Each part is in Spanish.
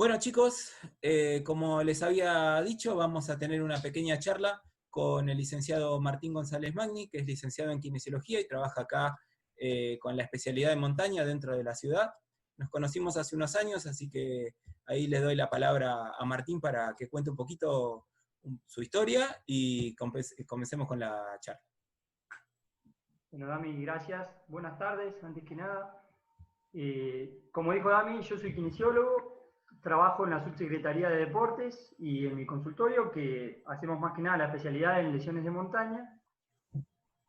Bueno, chicos, como les había dicho, vamos a tener una pequeña charla con el licenciado Martín González Magni, que es licenciado en kinesiología y trabaja acá con la especialidad de montaña dentro de la ciudad. Nos conocimos hace unos años, así que ahí le doy la palabra a Martín para que cuente un poquito su historia y comencemos con la charla. Bueno, Dami, gracias. Buenas tardes, antes que nada. Como dijo Dami, yo soy kinesiólogo, trabajo en la Subsecretaría de Deportes y en mi consultorio, que hacemos más que nada la especialidad en lesiones de montaña.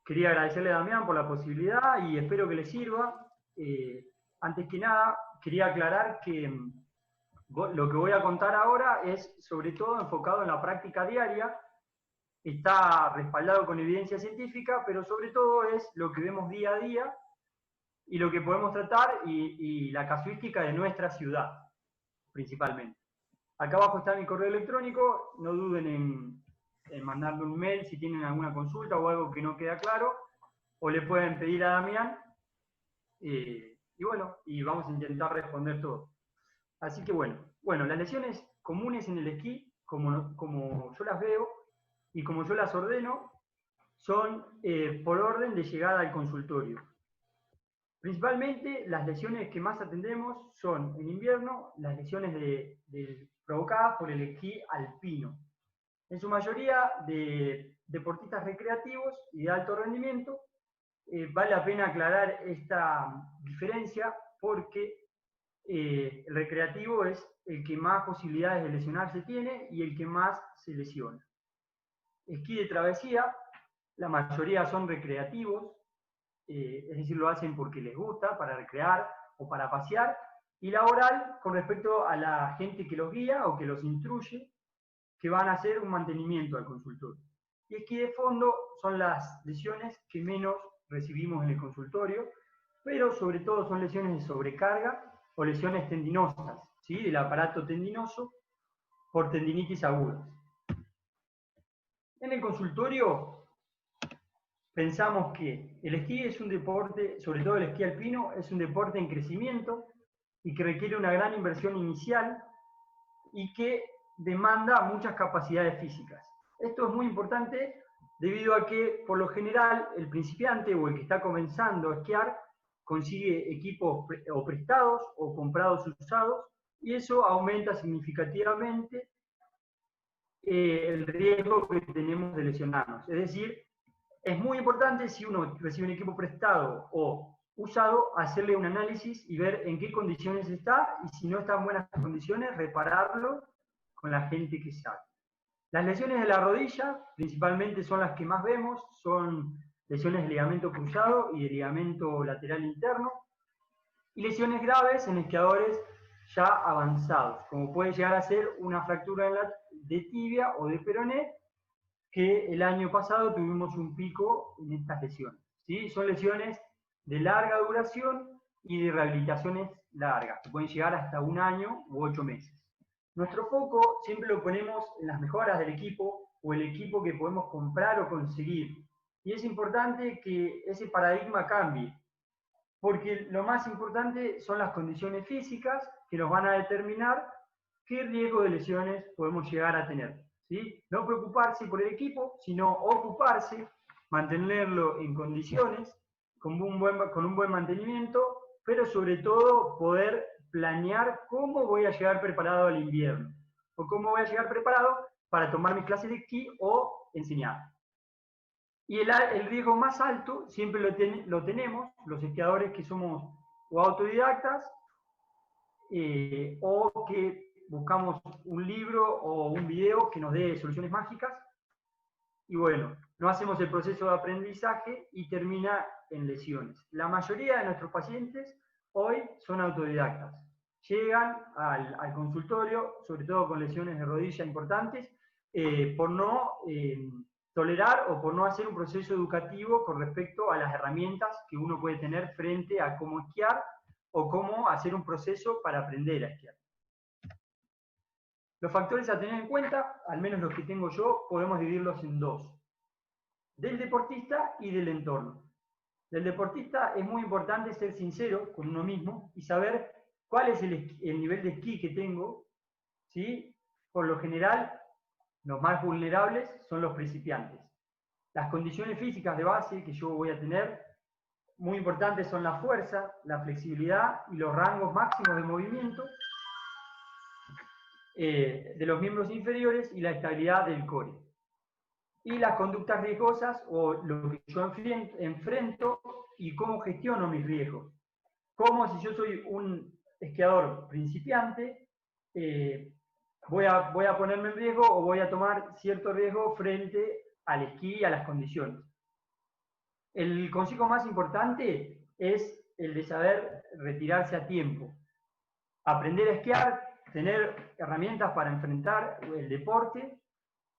Quería agradecerle a Damián por la posibilidad y espero que le sirva. Antes que nada, quería aclarar que lo que voy a contar ahora es sobre todo enfocado en la práctica diaria. Está respaldado con evidencia científica, pero sobre todo es lo que vemos día a día y lo que podemos tratar y la casuística de nuestra ciudad, principalmente. Acá abajo está mi correo electrónico, no duden en mandarme un mail si tienen alguna consulta o algo que no queda claro, o le pueden pedir a Damián, y bueno, y vamos a intentar responder todo. Así que bueno, las lesiones comunes en el esquí, como yo las veo y como yo las ordeno, son por orden de llegada al consultorio. Principalmente las lesiones que más atendemos son en invierno las lesiones provocadas por el esquí alpino. En su mayoría de deportistas recreativos y de alto rendimiento. Vale la pena aclarar esta diferencia porque el recreativo es el que más posibilidades de lesionarse tiene y el que más se lesiona. Esquí de travesía, la mayoría son recreativos, es decir, lo hacen porque les gusta, para recrear o para pasear, y la oral con respecto a la gente que los guía o que los instruye, que van a hacer un mantenimiento al consultorio. Y esquí de fondo son las lesiones que menos recibimos en el consultorio, pero sobre todo son lesiones de sobrecarga o lesiones tendinosas, ¿sí? Del aparato tendinoso por tendinitis agudas. En el consultorio pensamos que el esquí es un deporte, sobre todo el esquí alpino, es un deporte en crecimiento y que requiere una gran inversión inicial y que demanda muchas capacidades físicas. Esto es muy importante debido a que, por lo general, el principiante o el que está comenzando a esquiar consigue equipos o prestados o comprados usados y eso aumenta significativamente el riesgo que tenemos de lesionarnos. Es decir, es muy importante si uno recibe un equipo prestado o usado, hacerle un análisis y ver en qué condiciones está y si no está en buenas condiciones, repararlo con la gente que sabe. Las lesiones de la rodilla, principalmente son las que más vemos, son lesiones de ligamento cruzado y de ligamento lateral interno, y lesiones graves en esquiadores ya avanzados, como puede llegar a ser una fractura de tibia o de peroné, que el año pasado tuvimos un pico en estas lesiones. ¿Sí? Son lesiones de larga duración y de rehabilitaciones largas, que pueden llegar hasta 1 año u 8 meses. Nuestro foco siempre lo ponemos en las mejoras del equipo o el equipo que podemos comprar o conseguir. Y es importante que ese paradigma cambie, porque lo más importante son las condiciones físicas que nos van a determinar qué riesgo de lesiones podemos llegar a tener. ¿Sí? No preocuparse por el equipo, sino ocuparse, mantenerlo en condiciones, con un buen mantenimiento, pero sobre todo poder planear cómo voy a llegar preparado al invierno, o cómo voy a llegar preparado para tomar mis clases de esquí o enseñar. Y el riesgo más alto siempre lo tenemos los esquiadores que somos o autodidactas o que buscamos un libro o un video que nos dé soluciones mágicas y bueno, no hacemos el proceso de aprendizaje y termina en lesiones. La mayoría de nuestros pacientes hoy son autodidactas. Llegan al consultorio, sobre todo con lesiones de rodilla importantes, por no tolerar o por no hacer un proceso educativo con respecto a las herramientas que uno puede tener frente a cómo esquiar o cómo hacer un proceso para aprender a esquiar. Los factores a tener en cuenta, al menos los que tengo yo, podemos dividirlos en dos: del deportista y del entorno. Del deportista es muy importante ser sincero con uno mismo y saber cuál es el nivel de esquí que tengo ¿sí? Por lo general, los más vulnerables son los principiantes. Las condiciones físicas de base que yo voy a tener, muy importantes, son la fuerza, la flexibilidad y los rangos máximos de movimiento de los miembros inferiores y la estabilidad del core. Y las conductas riesgosas, o lo que yo enfrento y cómo gestiono mis riesgos. Como si yo soy un esquiador principiante, voy a ponerme en riesgo o voy a tomar cierto riesgo frente al esquí y a las condiciones. El consejo más importante es el de saber retirarse a tiempo. Aprender a esquiar, tener herramientas para enfrentar el deporte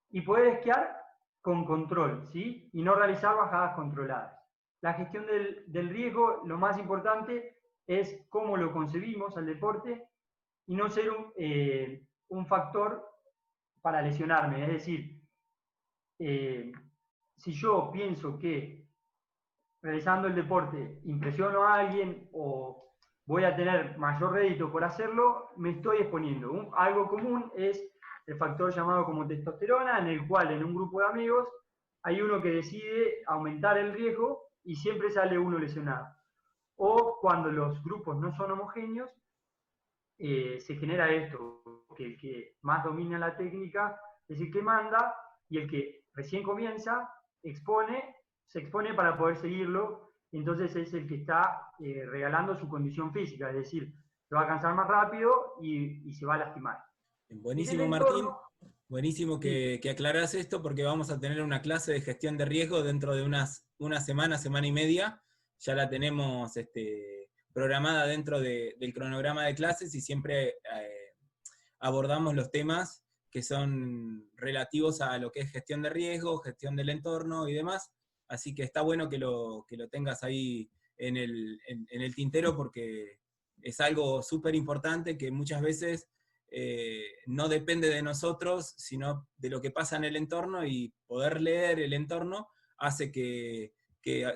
y poder esquiar con control, ¿sí? Y no realizar bajadas controladas. La gestión del riesgo, lo más importante es cómo lo concebimos al deporte y no ser un factor para lesionarme. Es decir, si yo pienso que realizando el deporte impresiono a alguien o voy a tener mayor rédito por hacerlo, me estoy exponiendo. Algo común es el factor llamado como testosterona, en el cual en un grupo de amigos hay uno que decide aumentar el riesgo y siempre sale uno lesionado. O cuando los grupos no son homogéneos, se genera esto, que el que más domina la técnica es el que manda, y el que recién comienza se expone para poder seguirlo, entonces es el que está regalando su condición física, es decir, se va a cansar más rápido y se va a lastimar. Buenísimo, Martín. Buenísimo que aclaras esto, porque vamos a tener una clase de gestión de riesgo dentro de una semana, semana y media. Ya la tenemos programada dentro del cronograma de clases y siempre abordamos los temas que son relativos a lo que es gestión de riesgo, gestión del entorno y demás. Así que está bueno que lo tengas ahí en el tintero, porque es algo súper importante que muchas veces no depende de nosotros, sino de lo que pasa en el entorno, y poder leer el entorno hace que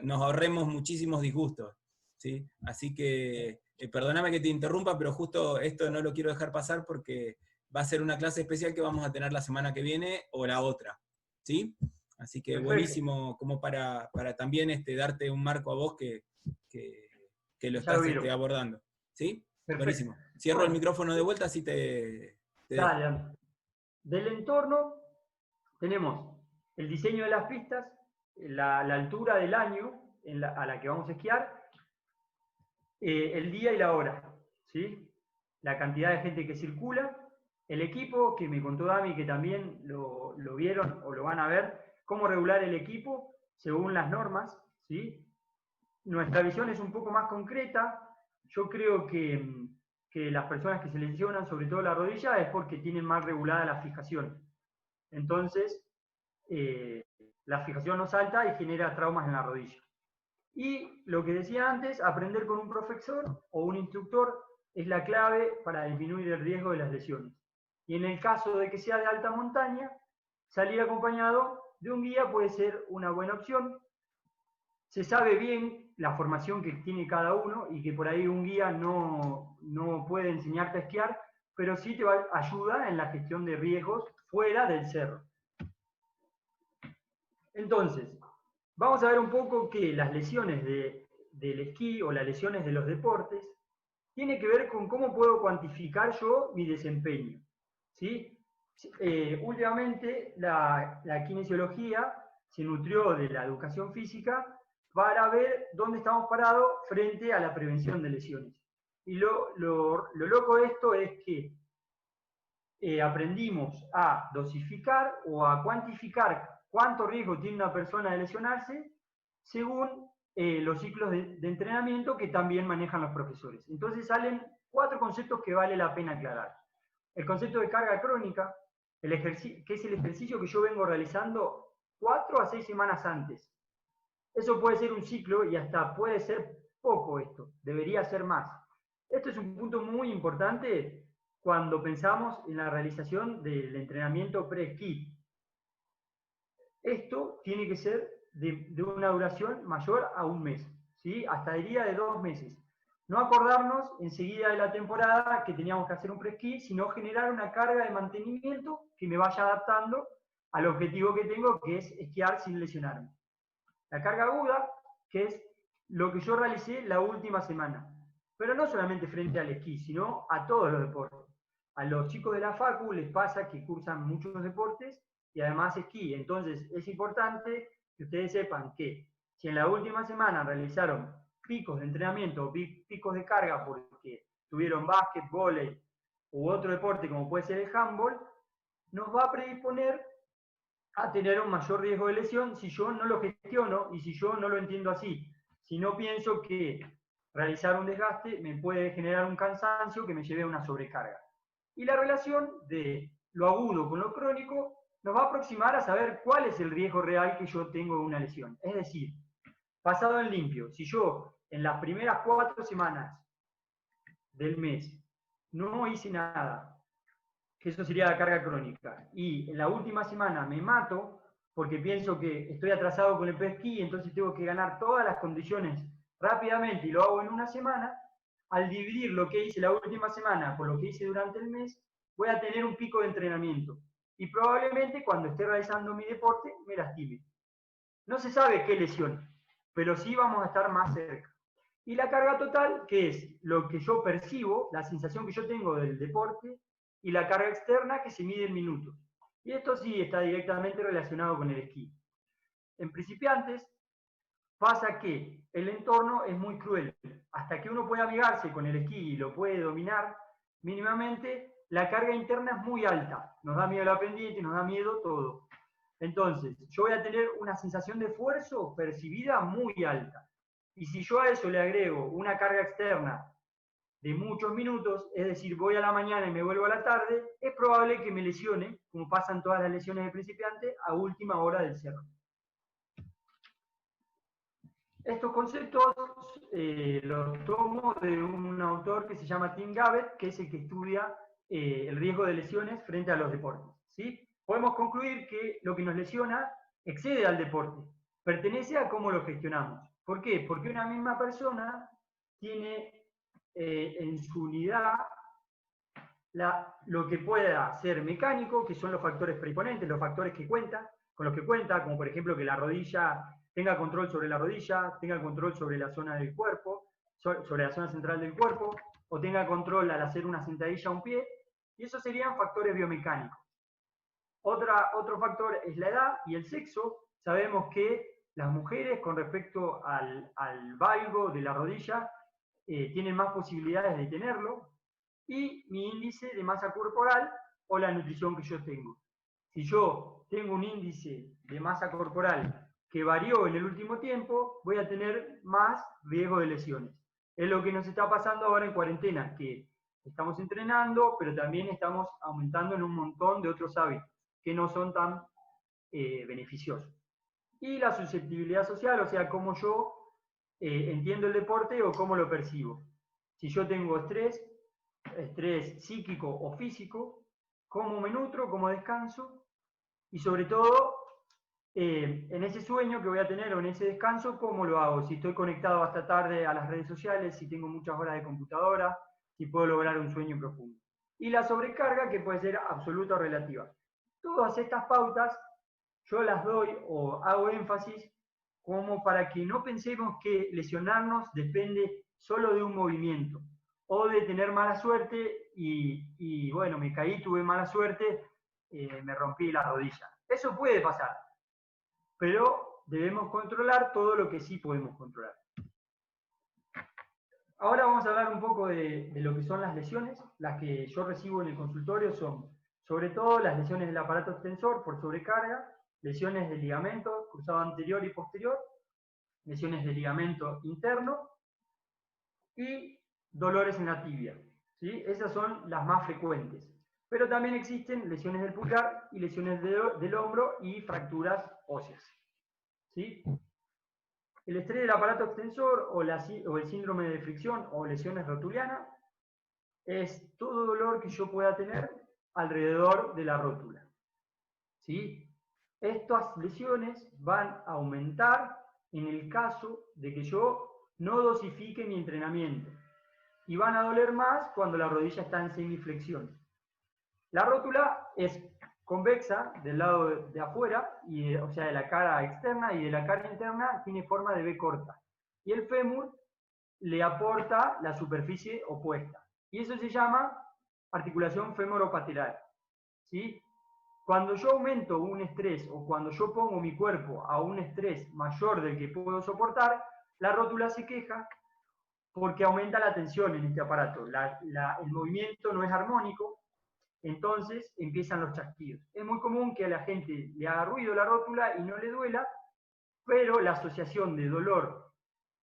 nos ahorremos muchísimos disgustos, ¿sí? Así que, perdóname que te interrumpa, pero justo esto no lo quiero dejar pasar porque va a ser una clase especial que vamos a tener la semana que viene o la otra, ¿sí? Así que Perfecto. buenísimo, como para también darte un marco a vos que lo estás abordando, ¿sí? Perfecto. Buenísimo. Cierro el micrófono de vuelta, así te dejo. Dale. Del entorno tenemos el diseño de las pistas, la altura del año a la que vamos a esquiar, el día y la hora, ¿sí? La cantidad de gente que circula, el equipo, que me contó Dami, que también lo vieron o lo van a ver, cómo regular el equipo según las normas, ¿sí? Nuestra visión es un poco más concreta. Yo creo que las personas que se lesionan, sobre todo la rodilla, es porque tienen mal regulada la fijación. Entonces, la fijación no salta y genera traumas en la rodilla. Y lo que decía antes, aprender con un profesor o un instructor es la clave para disminuir el riesgo de las lesiones. Y en el caso de que sea de alta montaña, salir acompañado de un guía puede ser una buena opción. Se sabe bien la formación que tiene cada uno y que por ahí un guía no puede enseñarte a esquiar, pero sí te ayuda en la gestión de riesgos fuera del cerro. Entonces, vamos a ver un poco que las lesiones del esquí o las lesiones de los deportes tienen que ver con cómo puedo cuantificar yo mi desempeño, ¿sí? Últimamente la kinesiología se nutrió de la educación física para ver dónde estamos parados frente a la prevención de lesiones. Y lo loco de esto es que aprendimos a dosificar o a cuantificar cuánto riesgo tiene una persona de lesionarse según los ciclos de entrenamiento que también manejan los profesores. Entonces salen 4 conceptos que vale la pena aclarar. El concepto de carga crónica, que es el ejercicio que yo vengo realizando 4 a 6 semanas antes. Eso puede ser un ciclo y hasta puede ser poco esto, debería ser más. Esto es un punto muy importante cuando pensamos en la realización del entrenamiento pre-esquí. Esto tiene que ser de una duración mayor a un mes, ¿sí? Hasta diría de 2 meses. no acordarnos enseguida de la temporada que teníamos que hacer un pre-esquí, sino generar una carga de mantenimiento que me vaya adaptando al objetivo que tengo, que es esquiar sin lesionarme. La carga aguda, que es lo que yo realicé la última semana, pero no solamente frente al esquí, sino a todos los deportes. A los chicos de la facu les pasa que cursan muchos deportes y además esquí, entonces es importante que ustedes sepan que si en la última semana realizaron picos de entrenamiento, picos de carga porque tuvieron básquet, vóley u otro deporte como puede ser el handball, nos va a predisponer a tener un mayor riesgo de lesión si yo no lo gestiono y si yo no lo entiendo así. Si no pienso que realizar un desgaste me puede generar un cansancio que me lleve a una sobrecarga. Y la relación de lo agudo con lo crónico nos va a aproximar a saber cuál es el riesgo real que yo tengo de una lesión. Es decir, pasado en limpio, si yo en las primeras 4 semanas del mes no hice nada, que eso sería la carga crónica, y en la última semana me mato porque pienso que estoy atrasado con el pre-esquí, entonces tengo que ganar todas las condiciones rápidamente y lo hago en una semana, al dividir lo que hice la última semana por lo que hice durante el mes, voy a tener un pico de entrenamiento. Y probablemente cuando esté realizando mi deporte me lastime. No se sabe qué lesión, pero sí vamos a estar más cerca. Y la carga total, que es lo que yo percibo, la sensación que yo tengo del deporte, y la carga externa, que se mide en minutos. Y esto sí está directamente relacionado con el esquí. En principiantes pasa que el entorno es muy cruel. Hasta que uno puede amigarse con el esquí y lo puede dominar mínimamente, la carga interna es muy alta. Nos da miedo la pendiente, nos da miedo todo. Entonces, yo voy a tener una sensación de esfuerzo percibida muy alta. Y si yo a eso le agrego una carga externa de muchos minutos, es decir, voy a la mañana y me vuelvo a la tarde, es probable que me lesione, como pasan todas las lesiones de principiante, a última hora del cerro. Estos conceptos los tomo de un autor que se llama Tim Gabbett, que es el que estudia el riesgo de lesiones frente a los deportes. ¿Sí? Podemos concluir que lo que nos lesiona excede al deporte, pertenece a cómo lo gestionamos. ¿Por qué? Porque una misma persona tiene en su unidad lo que pueda ser mecánico, que son los factores predisponentes, los factores que cuenta, con los que cuenta, como por ejemplo que la rodilla tenga control sobre la rodilla, tenga control sobre la zona del cuerpo, sobre la zona central del cuerpo, o tenga control al hacer una sentadilla a un pie, y esos serían factores biomecánicos. Otro factor es la edad y el sexo. Sabemos que las mujeres con respecto al valgo de la rodilla tienen más posibilidades de tenerlo, y mi índice de masa corporal o la nutrición que yo tengo. Si yo tengo un índice de masa corporal que varió en el último tiempo, voy a tener más riesgo de lesiones. Es lo que nos está pasando ahora en cuarentena, que estamos entrenando, pero también estamos aumentando en un montón de otros hábitos que no son tan beneficiosos. Y la susceptibilidad social, o sea, cómo yo entiendo el deporte o cómo lo percibo. Si yo tengo estrés psíquico o físico, cómo me nutro, cómo descanso, y sobre todo, en ese sueño que voy a tener o en ese descanso, cómo lo hago, si estoy conectado hasta tarde a las redes sociales, si tengo muchas horas de computadora, si puedo lograr un sueño profundo. Y la sobrecarga, que puede ser absoluta o relativa. Todas estas pautas yo las doy o hago énfasis como para que no pensemos que lesionarnos depende solo de un movimiento o de tener mala suerte y bueno, me caí, tuve mala suerte, me rompí la rodilla. Eso puede pasar, pero debemos controlar todo lo que sí podemos controlar. Ahora vamos a hablar un poco de lo que son las lesiones. Las que yo recibo en el consultorio son, sobre todo, las lesiones del aparato extensor por sobrecarga, lesiones de ligamento cruzado anterior y posterior, lesiones de ligamento interno y dolores en la tibia. ¿Sí? Esas son las más frecuentes. Pero también existen lesiones del pulgar y lesiones del hombro y fracturas óseas. ¿Sí? El estrés del aparato extensor o el síndrome de fricción o lesiones rotulianas es todo dolor que yo pueda tener alrededor de la rótula. ¿Sí? Estas lesiones van a aumentar en el caso de que yo no dosifique mi entrenamiento. y van a doler más cuando la rodilla está en semiflexión. La rótula es convexa del lado de afuera, o sea, de la cara externa, y de la cara interna tiene forma de V corta. Y el fémur le aporta la superficie opuesta. Y eso se llama articulación femoropatelar. ¿Sí? Cuando yo aumento un estrés o cuando yo pongo mi cuerpo a un estrés mayor del que puedo soportar, la rótula se queja porque aumenta la tensión en este aparato. El movimiento no es armónico, entonces empiezan los chasquidos. Es muy común que a la gente le haga ruido la rótula y no le duela, pero la asociación de dolor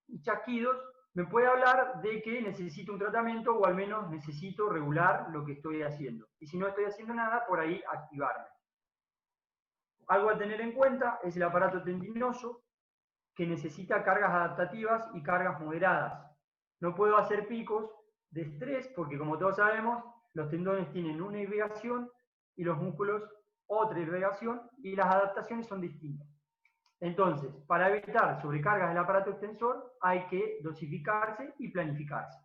y chasquidos me puede hablar de que necesito un tratamiento o al menos necesito regular lo que estoy haciendo. Y si no estoy haciendo nada, por ahí activarme. Algo a tener en cuenta es el aparato tendinoso, que necesita cargas adaptativas y cargas moderadas. No puedo hacer picos de estrés porque, como todos sabemos, los tendones tienen una irrigación y los músculos otra irrigación y las adaptaciones son distintas. Entonces, para evitar sobrecargas del aparato extensor, hay que dosificarse y planificarse.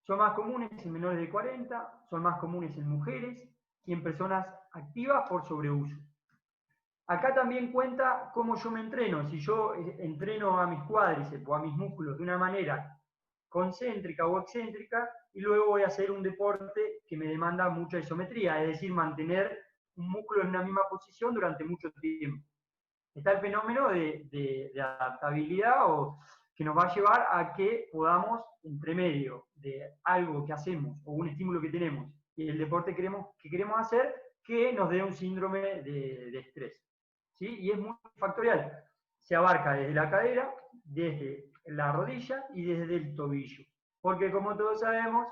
Son más comunes en menores de 40, son más comunes en mujeres y en personas activas por sobreuso. Acá también cuenta cómo yo me entreno. Si yo entreno a mis cuádriceps o a mis músculos de una manera concéntrica o excéntrica, y luego voy a hacer un deporte que me demanda mucha isometría, es decir, mantener un músculo en una misma posición durante mucho tiempo. Está el fenómeno de adaptabilidad que nos va a llevar a que podamos, entre medio de algo que hacemos o un estímulo que tenemos y el deporte que queremos hacer, que nos dé un síndrome de estrés. ¿Sí? Y es muy factorial. Se abarca desde la cadera, desde la rodilla y desde el tobillo. Porque como todos sabemos,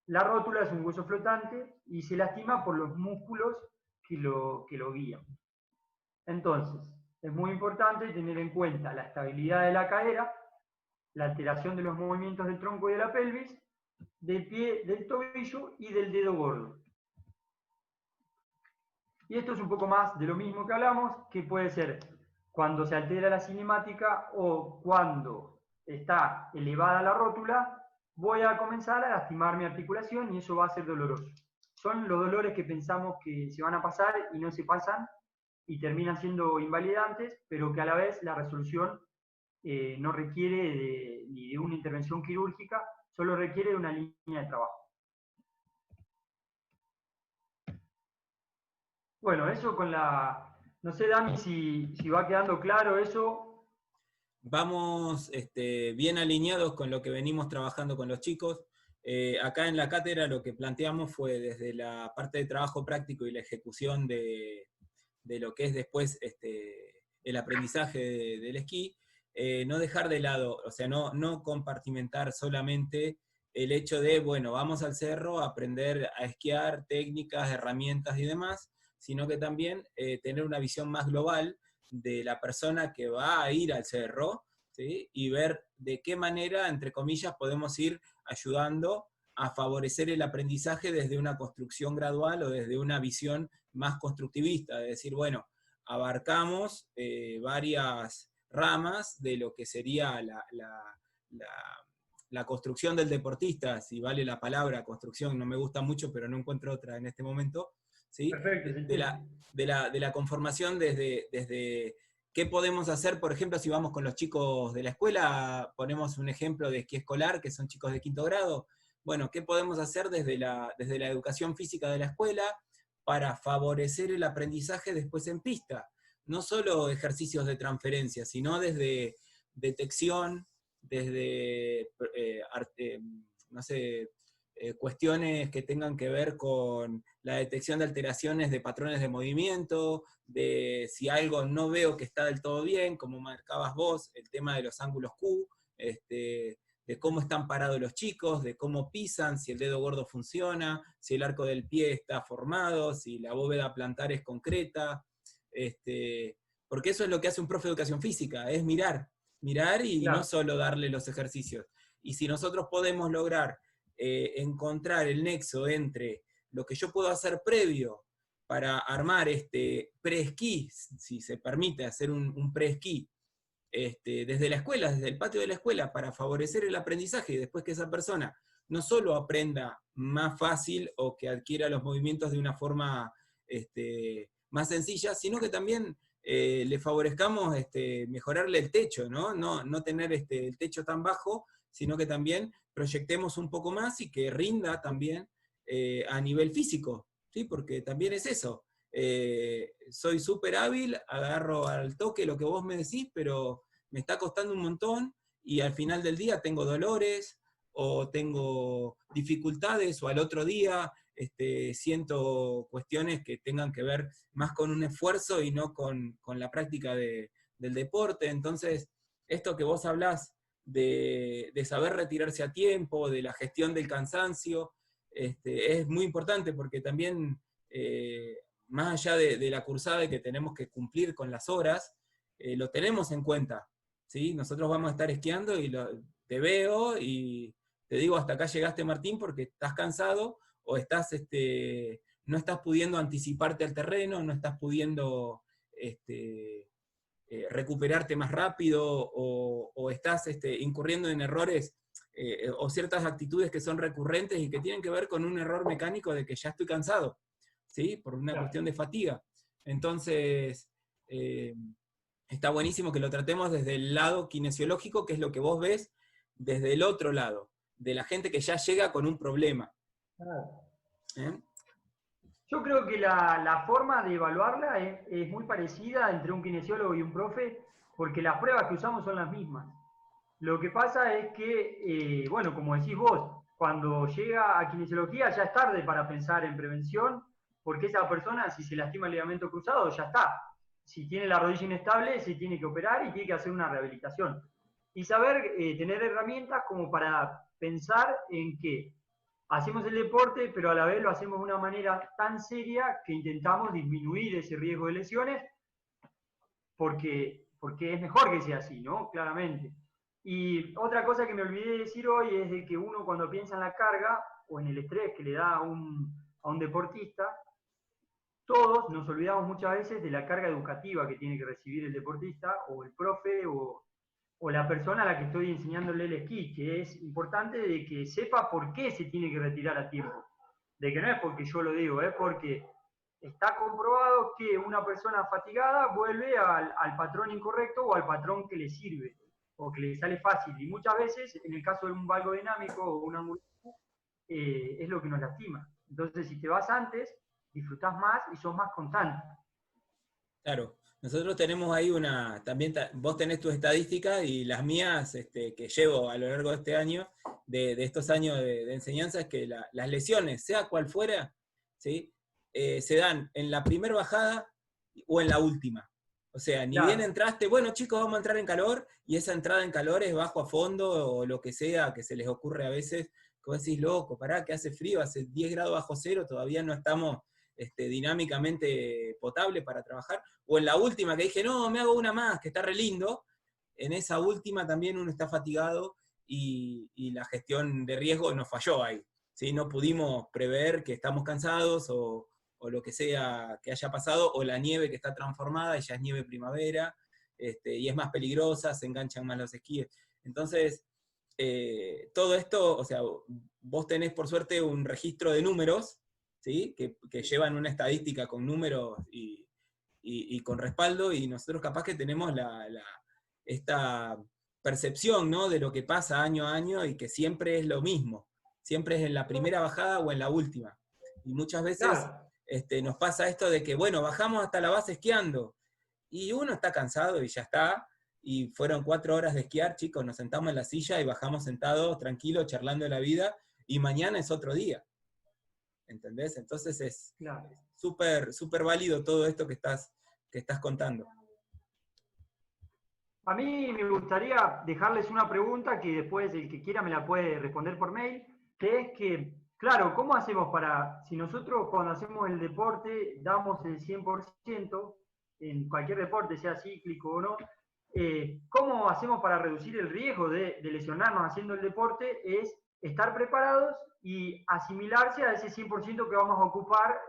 la rótula es un hueso flotante y se lastima por los músculos que lo guían. Entonces, es muy importante tener en cuenta la estabilidad de la cadera, la alteración de los movimientos del tronco y de la pelvis, del pie, del tobillo y del dedo gordo. Y esto es un poco más de lo mismo que hablamos, que puede ser cuando se altera la cinemática o cuando está elevada la rótula, voy a comenzar a lastimar mi articulación y eso va a ser doloroso. Son los dolores que pensamos que se van a pasar y no se pasan y terminan siendo invalidantes, pero que a la vez la resolución no requiere ni de una intervención quirúrgica, solo requiere de una línea de trabajo. Bueno, eso con la... No sé, Dami, si va quedando claro eso. Vamos bien alineados con lo que venimos trabajando con los chicos. Acá en la cátedra lo que planteamos fue desde la parte de trabajo práctico y la ejecución de lo que es después el aprendizaje del esquí, no dejar de lado, o sea, no compartimentar solamente el hecho de, bueno, vamos al cerro a aprender a esquiar, técnicas, herramientas y demás, sino que también tener una visión más global de la persona que va a ir al cerro, ¿sí? Y ver de qué manera, entre comillas, podemos ir ayudando a favorecer el aprendizaje desde una construcción gradual o desde una visión más constructivista, de decir, bueno, abarcamos varias ramas de lo que sería la construcción del deportista, si vale la palabra construcción, no me gusta mucho, pero no encuentro otra en este momento, ¿sí? Perfecto, de la conformación desde qué podemos hacer, por ejemplo, si vamos con los chicos de la escuela, ponemos un ejemplo de esquí escolar, que son chicos de quinto grado, bueno, ¿qué podemos hacer desde la educación física de la escuela para favorecer el aprendizaje después en pista? No solo ejercicios de transferencia, sino desde detección, desde, no sé, cuestiones que tengan que ver con la detección de alteraciones de patrones de movimiento, de si algo no veo que está del todo bien, como marcabas vos, el tema de los ángulos Q, de cómo están parados los chicos, de cómo pisan, si el dedo gordo funciona, si el arco del pie está formado, si la bóveda plantar es concreta, porque eso es lo que hace un profe de educación física, es mirar y claro. no solo darle los ejercicios. Y si nosotros podemos lograr encontrar el nexo entre lo que yo puedo hacer previo para armar este pre-esquí, si se permite hacer un pre-esquí, desde la escuela, desde el patio de la escuela, para favorecer el aprendizaje y después que esa persona no solo aprenda más fácil o que adquiera los movimientos de una forma más sencilla, sino que también le favorezcamos mejorarle el techo, ¿no? No tener el techo tan bajo, sino que también proyectemos un poco más y que rinda también a nivel físico, ¿sí? Porque también es eso. Soy súper hábil, agarro al toque lo que vos me decís, pero me está costando un montón y al final del día tengo dolores o tengo dificultades o al otro día siento cuestiones que tengan que ver más con un esfuerzo y no con la práctica del deporte. Entonces, esto que vos hablás de saber retirarse a tiempo, de la gestión del cansancio, es muy importante porque también, más allá de la cursada de que tenemos que cumplir con las horas, lo tenemos en cuenta, ¿sí? Nosotros vamos a estar esquiando y te veo y te digo, hasta acá llegaste, Martín, porque estás cansado o no estás pudiendo anticiparte al terreno, no estás pudiendo recuperarte más rápido o estás incurriendo en errores o ciertas actitudes que son recurrentes y que tienen que ver con un error mecánico de que ya estoy cansado, ¿sí? Por una cuestión de fatiga. Entonces, está buenísimo que lo tratemos desde el lado kinesiológico, que es lo que vos ves desde el otro lado, de la gente que ya llega con un problema. ¿Eh? Yo creo que la forma de evaluarla es muy parecida entre un kinesiólogo y un profe, porque las pruebas que usamos son las mismas. Lo que pasa es que, bueno, como decís vos, cuando llega a kinesiología ya es tarde para pensar en prevención, porque esa persona, si se lastima el ligamento cruzado, ya está. Si tiene la rodilla inestable, se tiene que operar y tiene que hacer una rehabilitación. Y saber tener herramientas como para pensar en que hacemos el deporte, pero a la vez lo hacemos de una manera tan seria que intentamos disminuir ese riesgo de lesiones, porque es mejor que sea así, ¿no? Claramente. Y otra cosa que me olvidé de decir hoy es de que uno cuando piensa en la carga o en el estrés que le da a un deportista, todos nos olvidamos muchas veces de la carga educativa que tiene que recibir el deportista o el profe o la persona a la que estoy enseñándole el esquí, que es importante de que sepa por qué se tiene que retirar a tiempo. De que no es porque yo lo digo, es porque está comprobado que una persona fatigada vuelve al patrón incorrecto o al patrón que le sirve o que le sale fácil. Y muchas veces, en el caso de un valgo dinámico o un ángulo, es lo que nos lastima. Entonces, si te vas antes, disfrutás más y sos más constante. Claro, nosotros tenemos ahí también vos tenés tus estadísticas y las mías que llevo a lo largo de este año, de estos años de enseñanza, es que las lesiones, sea cual fuera, ¿sí? Se dan en la primera bajada o en la última. O sea, ni bien entraste, bueno chicos, vamos a entrar en calor, y esa entrada en calor es bajo a fondo o lo que sea, que se les ocurre a veces, que vos decís, loco, pará, que hace frío, hace 10 grados bajo cero, todavía no estamos dinámicamente potable para trabajar, o en la última que dije, no, me hago una más, que está re lindo, en esa última también uno está fatigado y la gestión de riesgo nos falló ahí, ¿sí? No pudimos prever que estamos cansados o lo que sea que haya pasado, o la nieve que está transformada y ya es nieve primavera, y es más peligrosa, se enganchan más los esquíes. Entonces, todo esto, o sea, vos tenés por suerte un registro de números, ¿sí? que llevan una estadística con números y con respaldo, y nosotros capaz que tenemos esta percepción, ¿no? de lo que pasa año a año y que siempre es lo mismo, siempre es en la primera bajada o en la última. Y muchas veces nos pasa esto de que, bueno, bajamos hasta la base esquiando, y uno está cansado y ya está, y fueron 4 horas de esquiar, chicos, nos sentamos en la silla y bajamos sentados, tranquilos, charlando de la vida, y mañana es otro día. ¿Entendés? Entonces es súper súper válido todo esto que estás contando. A mí me gustaría dejarles una pregunta que después el que quiera me la puede responder por mail, que es que, claro, ¿cómo hacemos si nosotros cuando hacemos el deporte damos el 100%, en cualquier deporte, sea cíclico o no, ¿cómo hacemos para reducir el riesgo de lesionarnos haciendo el deporte? Es estar preparados y asimilarse a ese 100% que vamos a ocupar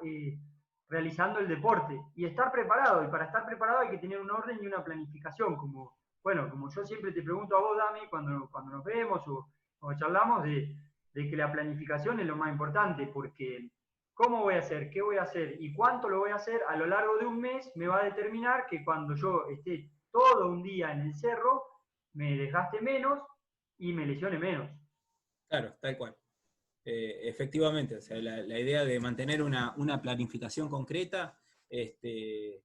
realizando el deporte. Y estar preparado, y para estar preparado hay que tener un orden y una planificación, como Bueno, como yo siempre te pregunto a vos, Dami, cuando nos vemos o charlamos, de que la planificación es lo más importante, porque ¿cómo voy a hacer? ¿Qué voy a hacer? ¿Y cuánto lo voy a hacer? A lo largo de un mes me va a determinar que cuando yo esté todo un día en el cerro, me desgaste menos y me lesione menos. Claro, tal cual. Efectivamente, o sea, la idea de mantener una planificación concreta, de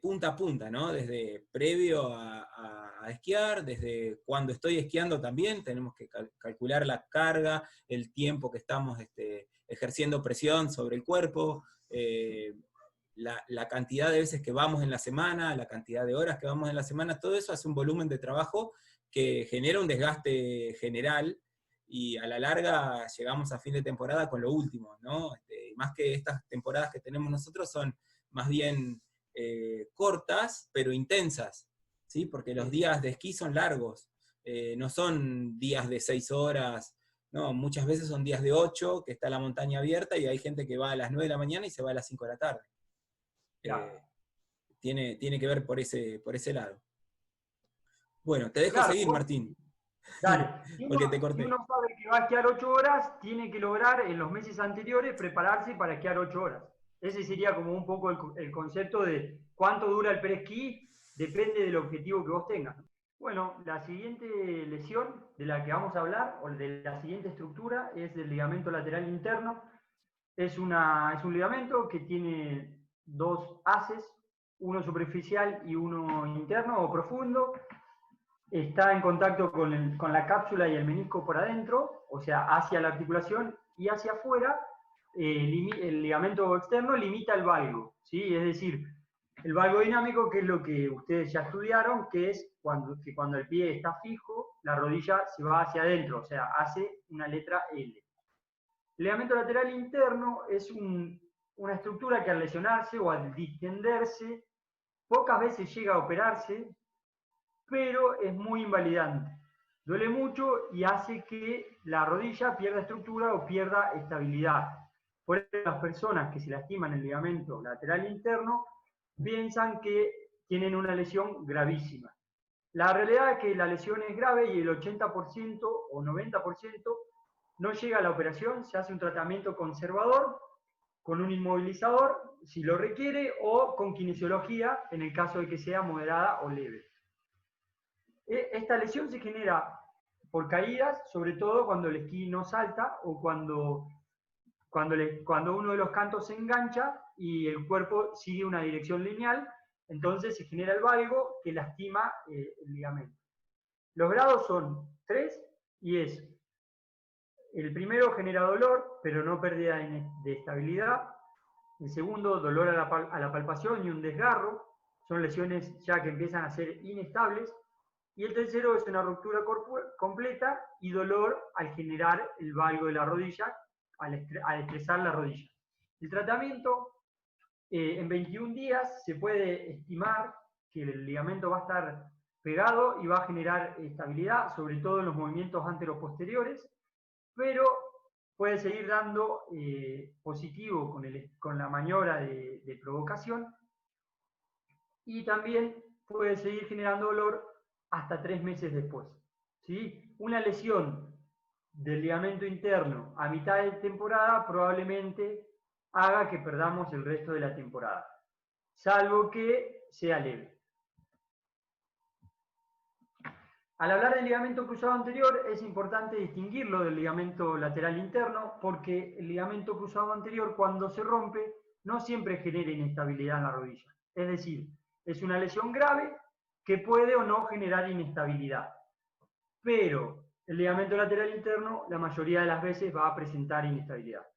punta a punta, ¿no? Desde previo a esquiar, desde cuando estoy esquiando también, tenemos que calcular la carga, el tiempo que estamos ejerciendo presión sobre el cuerpo, la cantidad de veces que vamos en la semana, la cantidad de horas que vamos en la semana, todo eso hace un volumen de trabajo que genera un desgaste general, y a la larga llegamos a fin de temporada con lo último, ¿no? Más que estas temporadas que tenemos nosotros son más bien cortas, pero intensas, ¿sí? Porque los días de esquí son largos, no son días de 6 horas, no, muchas veces son días de 8, que está la montaña abierta, y hay gente que va a las 9 de la mañana y se va a las 5 de la tarde. Claro, Tiene que ver por ese lado. Bueno, te dejo claro, seguir, Martín, dale. porque te Si corté. uno sabe que va a esquiar 8 horas, tiene que lograr en los meses anteriores prepararse para esquiar 8 horas. Ese sería como un poco el concepto de cuánto dura el pre-esquí, depende del objetivo que vos tengas. Bueno, la siguiente lesión de la que vamos a hablar, o de la siguiente estructura, es el ligamento lateral interno. Es un ligamento que tiene dos haces, uno superficial y uno interno o profundo. Está en contacto con la cápsula y el menisco por adentro, o sea, hacia la articulación, y hacia afuera, el ligamento externo limita el valgo, ¿sí? Es decir, el valgo dinámico, que es lo que ustedes ya estudiaron, que es que cuando el pie está fijo, la rodilla se va hacia adentro, o sea, hace una letra L. El ligamento lateral interno es una estructura que al lesionarse o al distenderse, pocas veces llega a operarse, pero es muy invalidante. Duele mucho y hace que la rodilla pierda estructura o pierda estabilidad. Por eso las personas que se lastiman el ligamento lateral interno piensan que tienen una lesión gravísima. La realidad es que la lesión es grave y el 80% o 90% no llega a la operación, se hace un tratamiento conservador con un inmovilizador si lo requiere o con kinesiología en el caso de que sea moderada o leve. Esta lesión se genera por caídas, sobre todo cuando el esquí no salta o cuando uno de los cantos se engancha y el cuerpo sigue una dirección lineal, entonces se genera el valgo que lastima el ligamento. Los grados son 3 y es: el primero genera dolor, pero no pérdida de estabilidad. El segundo, dolor a la palpación y un desgarro. Son lesiones ya que empiezan a ser inestables. Y el tercero es una ruptura completa y dolor al generar el valgo de la rodilla, al estresar la rodilla. El tratamiento, en 21 días se puede estimar que el ligamento va a estar pegado y va a generar estabilidad, sobre todo en los movimientos anteroposteriores, pero puede seguir dando positivo con la maniobra de provocación, y también puede seguir generando dolor hasta 3 meses después. ¿Sí? Una lesión del ligamento interno a mitad de temporada probablemente haga que perdamos el resto de la temporada, salvo que sea leve. Al hablar del ligamento cruzado anterior, es importante distinguirlo del ligamento lateral interno, porque el ligamento cruzado anterior, cuando se rompe, no siempre genera inestabilidad en la rodilla. Es decir, es una lesión grave que puede o no generar inestabilidad. Pero el ligamento lateral interno, la mayoría de las veces, va a presentar inestabilidad.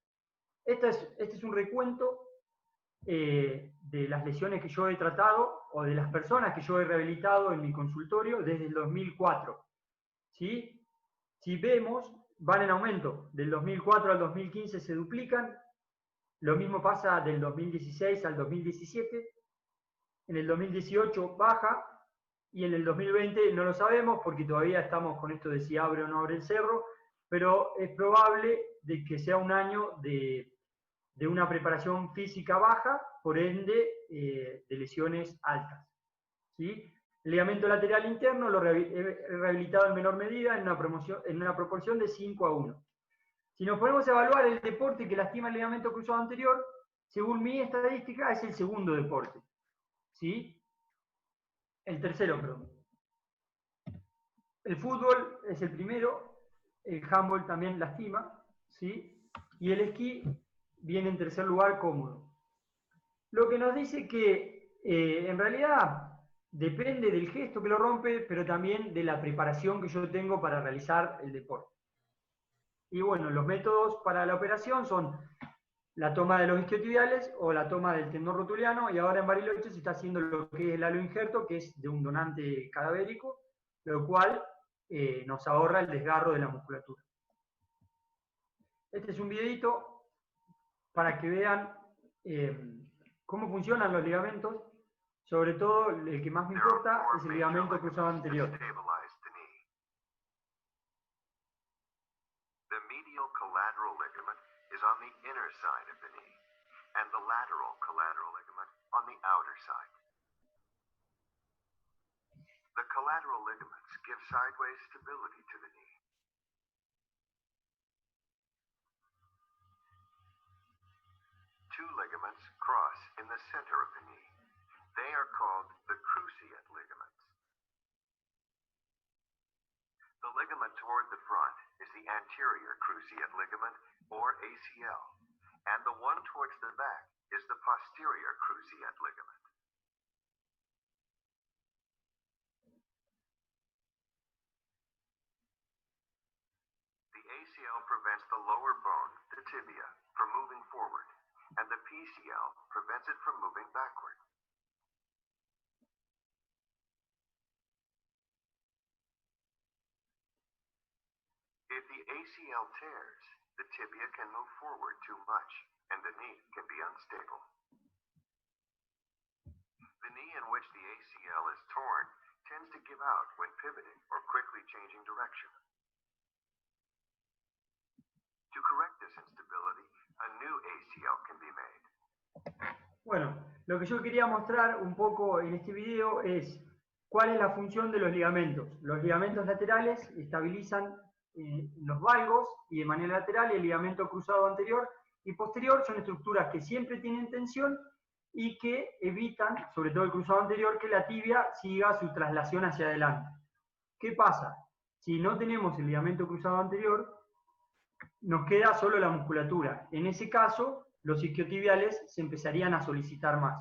Este es un recuento de las lesiones que yo he tratado o de las personas que yo he rehabilitado en mi consultorio desde el 2004. ¿Sí? Si vemos, van en aumento. Del 2004 al 2015 se duplican. Lo mismo pasa del 2016 al 2017. En el 2018 baja. Y en el 2020 no lo sabemos porque todavía estamos con esto de si abre o no abre el cerro, pero es probable de que sea un año de una preparación física baja, por ende de lesiones altas. ¿Sí? El ligamento lateral interno lo he rehabilitado en menor medida, en una proporción de 5:1. Si nos podemos evaluar el deporte que lastima el ligamento cruzado anterior, según mi estadística, es el segundo deporte. ¿Sí? El tercero, perdón. El fútbol es el primero, el handball también lastima, ¿sí? Y el esquí viene en tercer lugar cómodo. Lo que nos dice que en realidad depende del gesto que lo rompe, pero también de la preparación que yo tengo para realizar el deporte. Y bueno, los métodos para la operación son la toma de los isquiotibiales o la toma del tendón rotuliano, y ahora en Bariloche se está haciendo lo que es el aloinjerto, que es de un donante cadavérico, lo cual nos ahorra el desgarro de la musculatura. Este es un videito para que vean cómo funcionan los ligamentos. Sobre todo, el que más me importa es el ligamento cruzado anterior. The medial collateral ligament is on the inner side of the knee, and the lateral collateral ligament on the outer side. The collateral ligaments give sideways stability to the knee. Two ligaments cross in the center of the knee. They are called the cruciate ligaments. The ligament toward the front is the anterior cruciate ligament, or ACL, and the one towards the back is the posterior cruciate ligament. The ACL prevents the lower bone, the tibia, from moving forward, and the PCL prevents it from moving backward. If the ACL tears, the tibia can move forward too much, and the knee can be unstable. The knee in which the ACL is torn tends to give out when pivoting or quickly changing direction. To correct this instability, a new ACL can be made. Bueno, lo que yo quería mostrar un poco en este video es cuál es la función de los ligamentos. Los ligamentos laterales estabilizan los valgos y de manera lateral, y el ligamento cruzado anterior y posterior son estructuras que siempre tienen tensión y que evitan, sobre todo el cruzado anterior, que la tibia siga su traslación hacia adelante. ¿Qué pasa? Si no tenemos el ligamento cruzado anterior, nos queda solo la musculatura. En ese caso, los isquiotibiales se empezarían a solicitar más.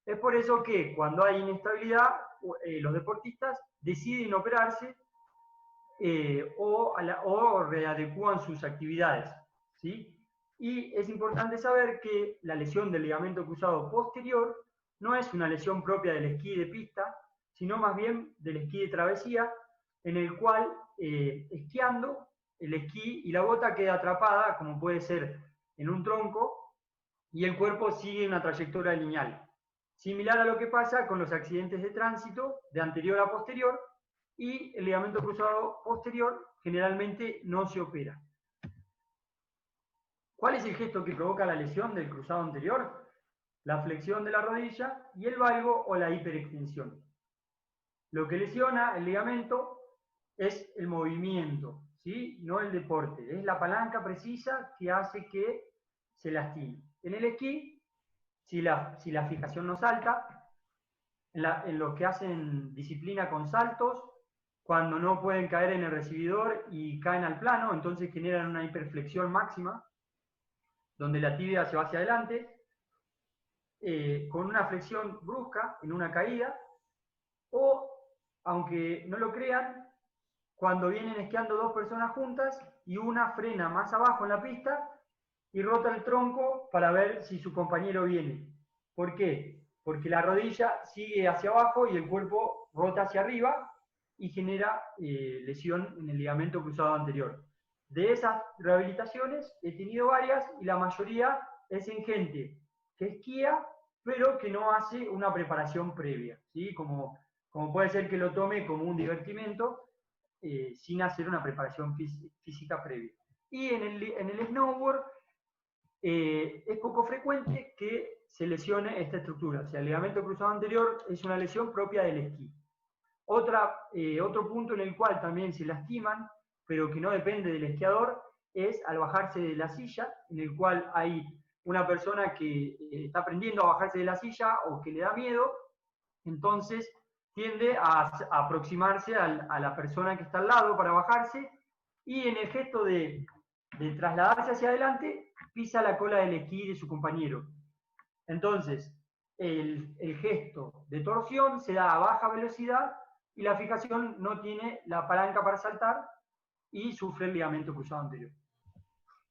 Es por eso que cuando hay inestabilidad, los deportistas deciden operarse o readecúan sus actividades, ¿sí? Y es importante saber que la lesión del ligamento cruzado posterior no es una lesión propia del esquí de pista, sino más bien del esquí de travesía, en el cual esquiando el esquí y la bota queda atrapada, como puede ser en un tronco, y el cuerpo sigue una trayectoria lineal. Similar a lo que pasa con los accidentes de tránsito de anterior a posterior, y el ligamento cruzado posterior generalmente no se opera. ¿Cuál es el gesto que provoca la lesión del cruzado anterior? La flexión de la rodilla y el valgo o la hiperextensión. Lo que lesiona el ligamento es el movimiento, ¿sí? No el deporte. Es la palanca precisa que hace que se lastime. En el esquí, si la fijación no salta, en los que hacen disciplina con saltos, cuando no pueden caer en el recibidor y caen al plano, entonces generan una hiperflexión máxima, donde la tibia se va hacia adelante, con una flexión brusca en una caída, o, aunque no lo crean, cuando vienen esquiando dos personas juntas y una frena más abajo en la pista y rota el tronco para ver si su compañero viene. ¿Por qué? Porque la rodilla sigue hacia abajo y el cuerpo rota hacia arriba y genera lesión en el ligamento cruzado anterior. De esas rehabilitaciones he tenido varias y la mayoría es en gente que esquía pero que no hace una preparación previa, ¿sí? Como puede ser que lo tome como un divertimento sin hacer una preparación física previa. Y en el snowboard es poco frecuente que se lesione esta estructura. O sea, el ligamento cruzado anterior es una lesión propia del esquí. Otro punto en el cual también se lastiman, pero que no depende del esquiador, es al bajarse de la silla, en el cual hay una persona que está aprendiendo a bajarse de la silla o que le da miedo, entonces tiende a aproximarse a la persona que está al lado para bajarse, y en el gesto de trasladarse hacia adelante, pisa la cola del esquí de su compañero. Entonces, el gesto de torsión se da a baja velocidad y la fijación no tiene la palanca para saltar y sufre el ligamento cruzado anterior.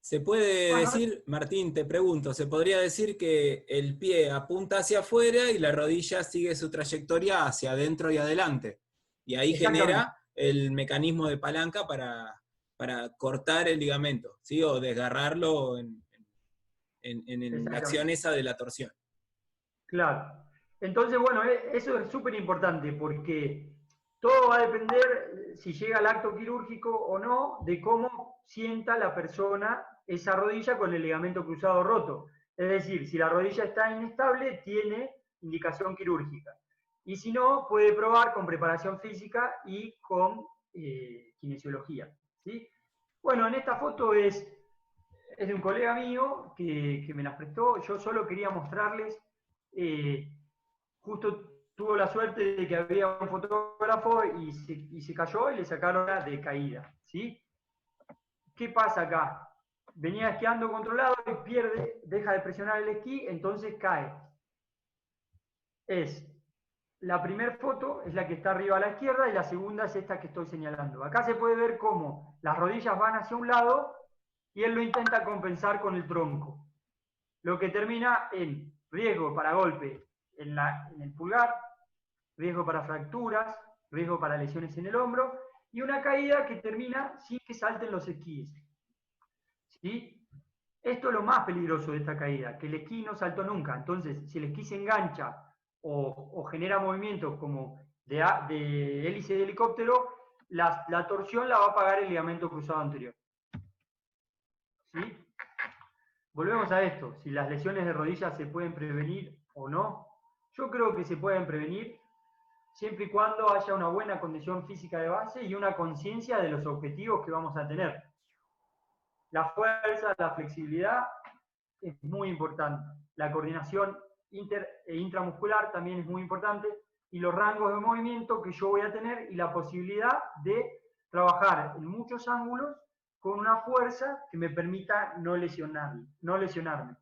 Se puede Bueno, decir, Martín, te pregunto, se podría decir que el pie apunta hacia afuera y la rodilla sigue su trayectoria hacia adentro y adelante. Y ahí genera el mecanismo de palanca para cortar el ligamento, ¿sí? O desgarrarlo en la acción esa de la torsión. Claro. Entonces, bueno, eso es súper importante porque todo va a depender, si llega al acto quirúrgico o no, de cómo sienta la persona esa rodilla con el ligamento cruzado roto. Es decir, si la rodilla está inestable, tiene indicación quirúrgica. Y si no, puede probar con preparación física y con kinesiología, ¿sí? Bueno, en esta foto es de un colega mío que me las prestó. Yo solo quería mostrarles, justo tuvo la suerte de que había un fotógrafo y se cayó y le sacaron la de caída, ¿sí? ¿Qué pasa acá? Venía esquiando controlado y pierde, deja de presionar el esquí, entonces cae. La primera foto es la que está arriba a la izquierda y la segunda es esta que estoy señalando. Acá se puede ver cómo las rodillas van hacia un lado y él lo intenta compensar con el tronco, lo que termina en riesgo para golpe en el pulgar, riesgo para fracturas, riesgo para lesiones en el hombro, y una caída que termina sin que salten los esquíes. ¿Sí? Esto es lo más peligroso de esta caída, que el esquí no saltó nunca. Entonces, si el esquí se engancha o genera movimientos como de hélice de helicóptero, la torsión la va a pagar el ligamento cruzado anterior. ¿Sí? Volvemos a esto, si las lesiones de rodillas se pueden prevenir o no. Yo creo que se pueden prevenir siempre y cuando haya una buena condición física de base y una conciencia de los objetivos que vamos a tener. La fuerza, la flexibilidad es muy importante. La coordinación inter e intramuscular también es muy importante, y los rangos de movimiento que yo voy a tener y la posibilidad de trabajar en muchos ángulos con una fuerza que me permita no lesionarme.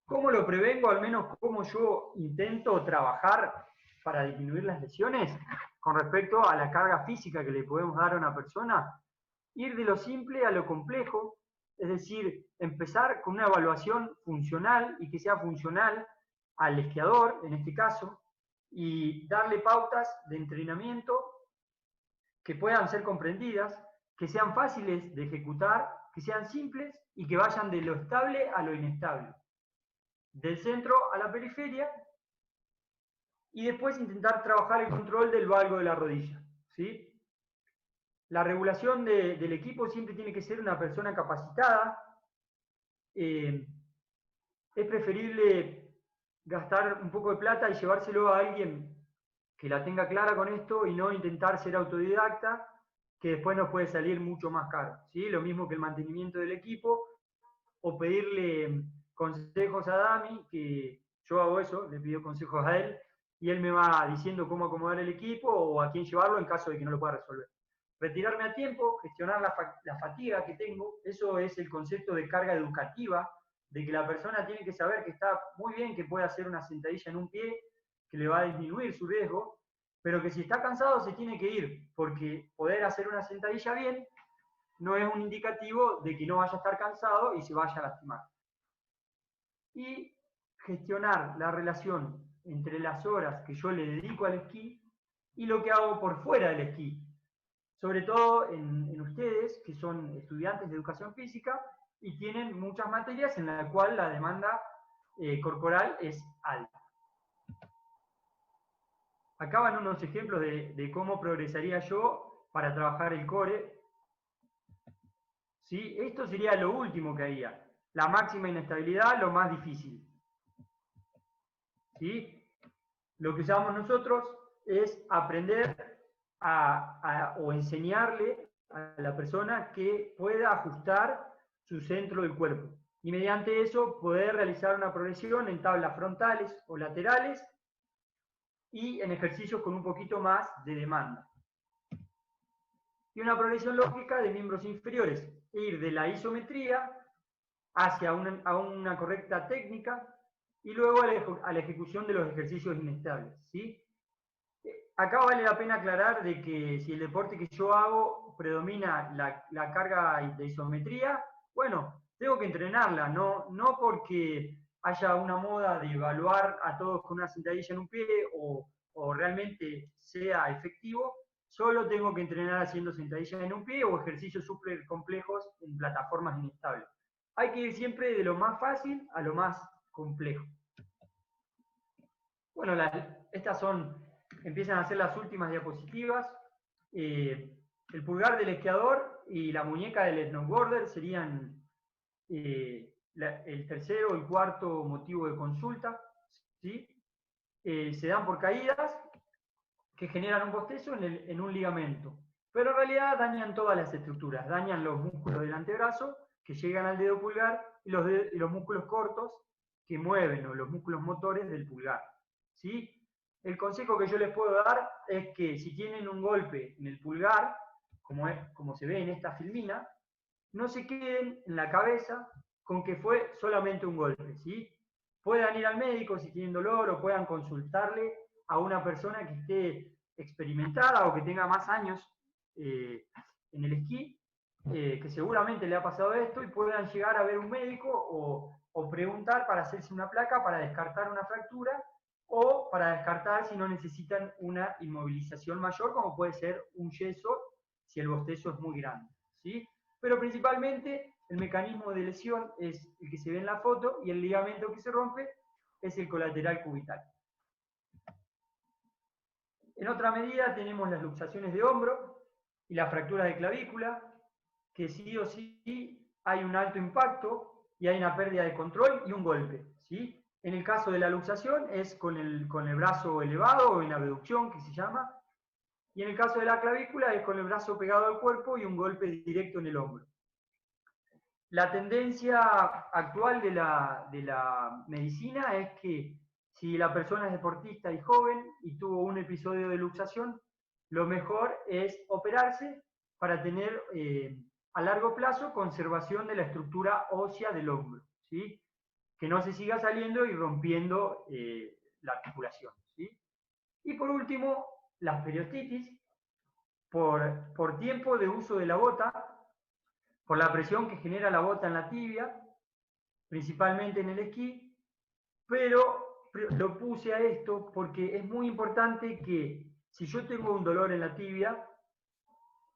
¿Cómo lo prevengo? Al menos cómo yo intento trabajar para disminuir las lesiones con respecto a la carga física que le podemos dar a una persona. Ir de lo simple a lo complejo, es decir, empezar con una evaluación funcional y que sea funcional al esquiador, en este caso, y darle pautas de entrenamiento que puedan ser comprendidas, que sean fáciles de ejecutar, que sean simples y que vayan de lo estable a lo inestable, del centro a la periferia, y después intentar trabajar el control del valgo de la rodilla, ¿sí? La regulación del equipo siempre tiene que ser una persona capacitada. Es preferible gastar un poco de plata y llevárselo a alguien que la tenga clara con esto y no intentar ser autodidacta, que después nos puede salir mucho más caro, ¿sí? Lo mismo que el mantenimiento del equipo, o pedirle consejos a Dami, que yo hago eso, le pido consejos a él, y él me va diciendo cómo acomodar el equipo o a quién llevarlo en caso de que no lo pueda resolver. Retirarme a tiempo, gestionar la fatiga que tengo, eso es el concepto de carga educativa, de que la persona tiene que saber que está muy bien, que puede hacer una sentadilla en un pie, que le va a disminuir su riesgo, pero que si está cansado se tiene que ir, porque poder hacer una sentadilla bien no es un indicativo de que no vaya a estar cansado y se vaya a lastimar. Y gestionar la relación entre las horas que yo le dedico al esquí y lo que hago por fuera del esquí. Sobre todo en ustedes, que son estudiantes de educación física y tienen muchas materias en las cuales la demanda corporal es alta. Acá van unos ejemplos de cómo progresaría yo para trabajar el core. ¿Sí? Esto sería lo último que haría. La máxima inestabilidad, lo más difícil. ¿Sí? Lo que usamos nosotros es aprender o enseñarle a la persona que pueda ajustar su centro del cuerpo. Y mediante eso poder realizar una progresión en tablas frontales o laterales y en ejercicios con un poquito más de demanda. Y una progresión lógica de miembros inferiores, ir de la isometría hacia una correcta técnica y luego a la ejecución de los ejercicios inestables, ¿sí? Acá vale la pena aclarar de que si el deporte que yo hago predomina la carga de isometría, bueno, tengo que entrenarla, no porque haya una moda de evaluar a todos con una sentadilla en un pie o realmente sea efectivo, solo tengo que entrenar haciendo sentadillas en un pie o ejercicios súper complejos en plataformas inestables. Hay que ir siempre de lo más fácil a lo más complejo. Bueno, estas empiezan a ser las últimas diapositivas. El pulgar del esquiador y la muñeca del snowboarder serían el tercero y cuarto motivo de consulta, ¿sí? Se dan por caídas que generan un bostezo en un ligamento, pero en realidad dañan todas las estructuras, dañan los músculos del antebrazo que llegan al dedo pulgar y los músculos cortos que mueven, o los músculos motores del pulgar, ¿sí? El consejo que yo les puedo dar es que si tienen un golpe en el pulgar, como se ve en esta filmina, no se queden en la cabeza con que fue solamente un golpe, ¿sí? Puedan ir al médico si tienen dolor o puedan consultarle a una persona que esté experimentada o que tenga más años en el esquí, que seguramente le ha pasado esto y puedan llegar a ver un médico o preguntar para hacerse una placa para descartar una fractura o para descartar si no necesitan una inmovilización mayor, como puede ser un yeso si el bostezo es muy grande, ¿sí? Pero principalmente el mecanismo de lesión es el que se ve en la foto y el ligamento que se rompe es el colateral cubital. En otra medida tenemos las luxaciones de hombro y las fracturas de clavícula, que sí o sí hay un alto impacto y hay una pérdida de control y un golpe, ¿sí? En el caso de la luxación es con el brazo elevado o en abducción, que se llama, y en el caso de la clavícula es con el brazo pegado al cuerpo y un golpe directo en el hombro. La tendencia actual de la medicina es que si la persona es deportista y joven y tuvo un episodio de luxación, lo mejor es operarse para tener a largo plazo conservación de la estructura ósea del hombro, ¿sí? Que no se siga saliendo y rompiendo la articulación, ¿sí? Y por último, las periostitis, por tiempo de uso de la bota, por la presión que genera la bota en la tibia, principalmente en el esquí, pero lo puse a esto porque es muy importante que si yo tengo un dolor en la tibia,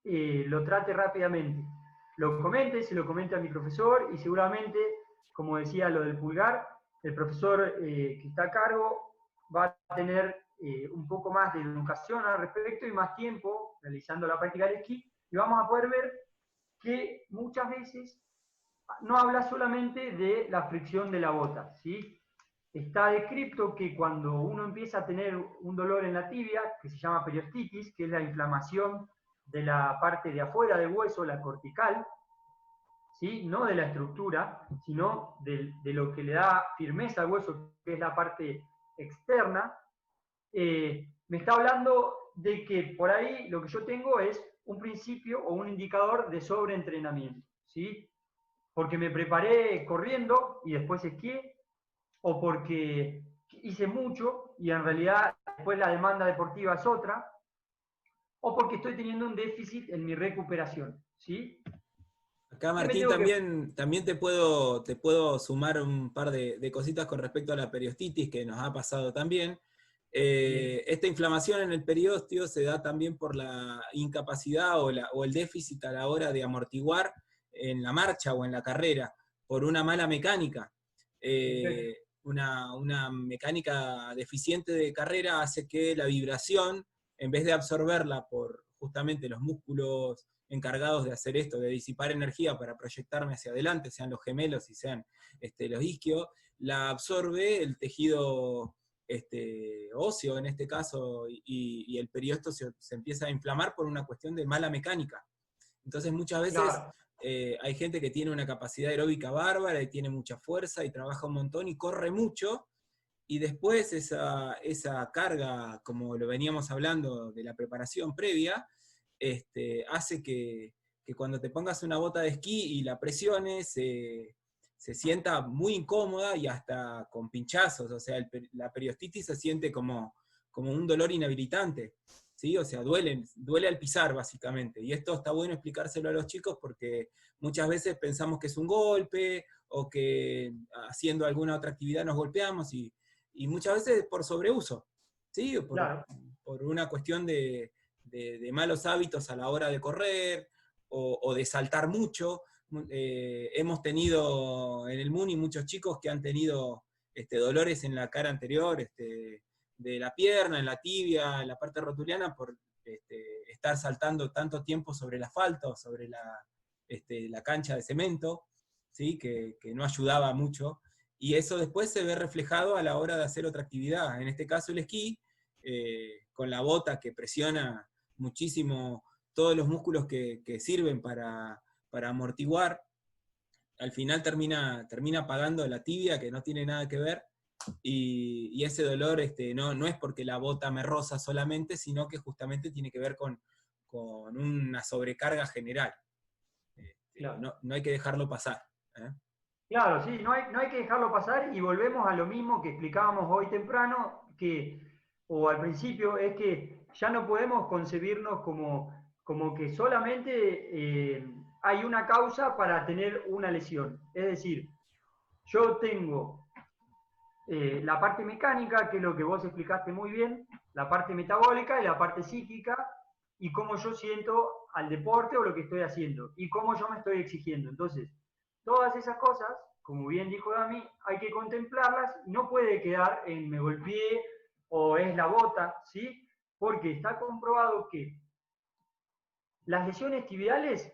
lo trate rápidamente. Lo comente, se lo comente a mi profesor y seguramente, como decía lo del pulgar, el profesor que está a cargo va a tener un poco más de educación al respecto y más tiempo realizando la práctica del esquí y vamos a poder ver que muchas veces no habla solamente de la fricción de la bota, ¿sí? Está descrito que cuando uno empieza a tener un dolor en la tibia, que se llama periostitis, que es la inflamación de la parte de afuera del hueso, la cortical, ¿sí? No de la estructura, sino de lo que le da firmeza al hueso, que es la parte externa, me está hablando de que por ahí lo que yo tengo es un principio o un indicador de sobreentrenamiento, ¿sí? Porque me preparé corriendo y después esquié, o porque hice mucho y en realidad después la demanda deportiva es otra, o porque estoy teniendo un déficit en mi recuperación, ¿sí? Acá, Martín, también te puedo sumar un par de cositas con respecto a la periostitis, que nos ha pasado también. Esta inflamación en el periósteo se da también por la incapacidad o el déficit a la hora de amortiguar en la marcha o en la carrera, por una mala mecánica. Una mecánica deficiente de carrera hace que la vibración, en vez de absorberla por justamente los músculos encargados de hacer esto, de disipar energía para proyectarme hacia adelante, sean los gemelos y sean los isquios, la absorbe el tejido óseo en este caso, y el periósteo se empieza a inflamar por una cuestión de mala mecánica. Entonces muchas veces Claro, hay gente que tiene una capacidad aeróbica bárbara y tiene mucha fuerza y trabaja un montón y corre mucho, y después esa carga, como lo veníamos hablando de la preparación previa, hace que cuando te pongas una bota de esquí y la presiones, se sienta muy incómoda y hasta con pinchazos, o sea, la periostitis se siente como un dolor inhabilitante, ¿sí? O sea, duele al pisar básicamente, y esto está bueno explicárselo a los chicos porque muchas veces pensamos que es un golpe, o que haciendo alguna otra actividad nos golpeamos, y muchas veces por sobreuso, ¿sí? O claro. por una cuestión de malos hábitos a la hora de correr, o de saltar mucho. Hemos tenido en el Muni muchos chicos que han tenido dolores en la cara anterior, de la pierna, en la tibia, en la parte rotuliana, por estar saltando tanto tiempo sobre el asfalto, sobre la cancha de cemento, ¿sí? Que no ayudaba mucho. Y eso después se ve reflejado a la hora de hacer otra actividad. En este caso el esquí, con la bota que presiona muchísimo todos los músculos que sirven para amortiguar, al final termina pagando la tibia, que no tiene nada que ver, y ese dolor no es porque la bota me roza solamente, sino que justamente tiene que ver con una sobrecarga general. Claro. No hay que dejarlo pasar. ¿eh? Claro, sí, no hay que dejarlo pasar y volvemos a lo mismo que explicábamos hoy temprano, o al principio, es que ya no podemos concebirnos como que solamente hay una causa para tener una lesión. Es decir, yo tengo la parte mecánica, que es lo que vos explicaste muy bien, la parte metabólica y la parte psíquica, y cómo yo siento al deporte o lo que estoy haciendo, y cómo yo me estoy exigiendo. Entonces, todas esas cosas, como bien dijo Dami, hay que contemplarlas y no puede quedar en me golpeé o es la bota, ¿sí? Porque está comprobado que las lesiones tibiales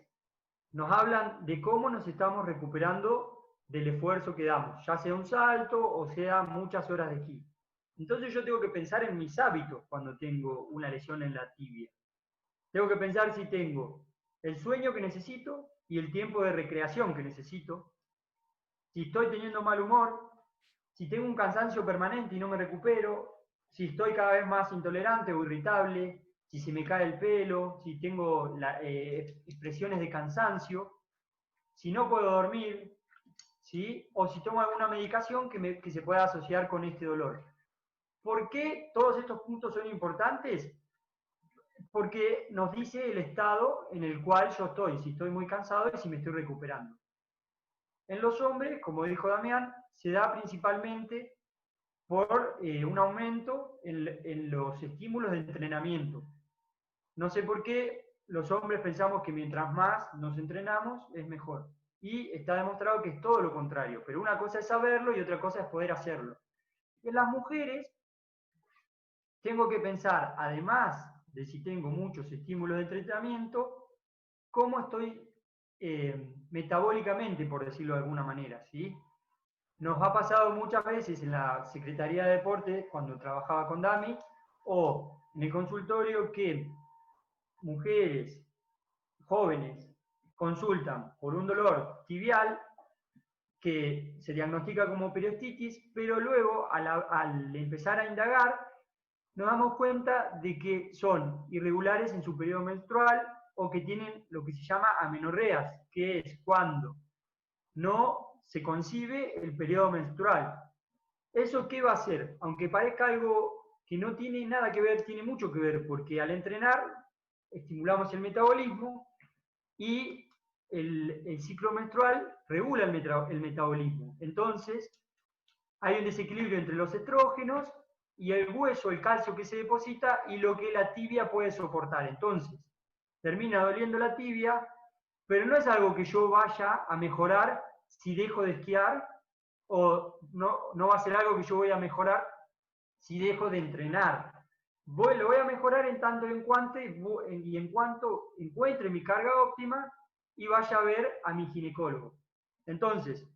nos hablan de cómo nos estamos recuperando del esfuerzo que damos, ya sea un salto o sea muchas horas de esquí. Entonces yo tengo que pensar en mis hábitos cuando tengo una lesión en la tibia. Tengo que pensar si tengo el sueño que necesito y el tiempo de recreación que necesito, si estoy teniendo mal humor, si tengo un cansancio permanente y no me recupero, si estoy cada vez más intolerante o irritable, si se me cae el pelo, si tengo expresiones de cansancio, si no puedo dormir, ¿sí? O si tomo alguna medicación que se pueda asociar con este dolor. ¿Por qué todos estos puntos son importantes? Porque nos dice el estado en el cual yo estoy, si estoy muy cansado y si me estoy recuperando. En los hombres, como dijo Damián, se da principalmente por un aumento en los estímulos de entrenamiento. No sé por qué los hombres pensamos que mientras más nos entrenamos es mejor. Y está demostrado que es todo lo contrario, pero una cosa es saberlo y otra cosa es poder hacerlo. En las mujeres tengo que pensar, además de si tengo muchos estímulos de entrenamiento, cómo estoy metabólicamente, por decirlo de alguna manera, ¿sí? Nos ha pasado muchas veces en la Secretaría de Deportes, cuando trabajaba con Dami, o en el consultorio, que mujeres jóvenes consultan por un dolor tibial que se diagnostica como periostitis, pero luego al empezar a indagar nos damos cuenta de que son irregulares en su periodo menstrual o que tienen lo que se llama amenorreas, que es cuando no se concibe el periodo menstrual. ¿Eso qué va a hacer? Aunque parezca algo que no tiene nada que ver, tiene mucho que ver, porque al entrenar estimulamos el metabolismo y el ciclo menstrual regula el metabolismo. Entonces, hay un desequilibrio entre los estrógenos y el hueso, el calcio que se deposita y lo que la tibia puede soportar. Entonces, termina doliendo la tibia, pero no es algo que yo vaya a mejorar si dejo de esquiar, o no va a ser algo que yo voy a mejorar si dejo de entrenar. Lo voy a mejorar en tanto y en cuanto encuentre mi carga óptima y vaya a ver a mi ginecólogo. Entonces,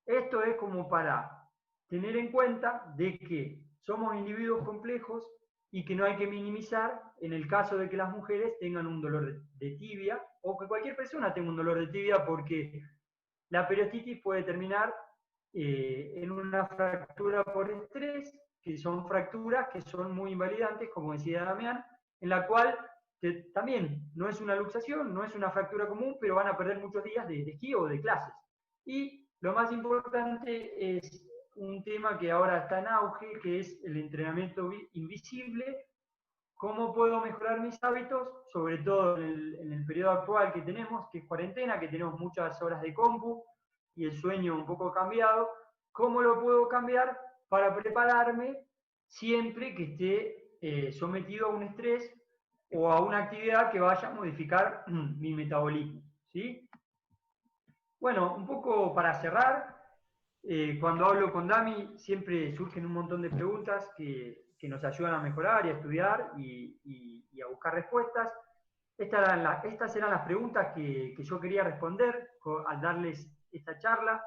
esto es como para tener en cuenta de que somos individuos complejos y que no hay que minimizar en el caso de que las mujeres tengan un dolor de tibia, o que cualquier persona tenga un dolor de tibia, porque la periostitis puede terminar en una fractura por estrés, que son fracturas que son muy invalidantes, como decía Damián, en la cual también no es una luxación, no es una fractura común, pero van a perder muchos días de esquí o de clases. Y lo más importante es un tema que ahora está en auge, que es el entrenamiento invisible. ¿Cómo puedo mejorar mis hábitos? Sobre todo en el periodo actual que tenemos, que es cuarentena, que tenemos muchas horas de compu y el sueño un poco cambiado. ¿Cómo lo puedo cambiar para prepararme siempre que esté sometido a un estrés o a una actividad que vaya a modificar mi metabolismo? ¿Sí? Bueno, un poco para cerrar, cuando hablo con Dami siempre surgen un montón de preguntas que nos ayudan a mejorar y a estudiar y a buscar respuestas. Estas eran las preguntas que yo quería responder al darles esta charla.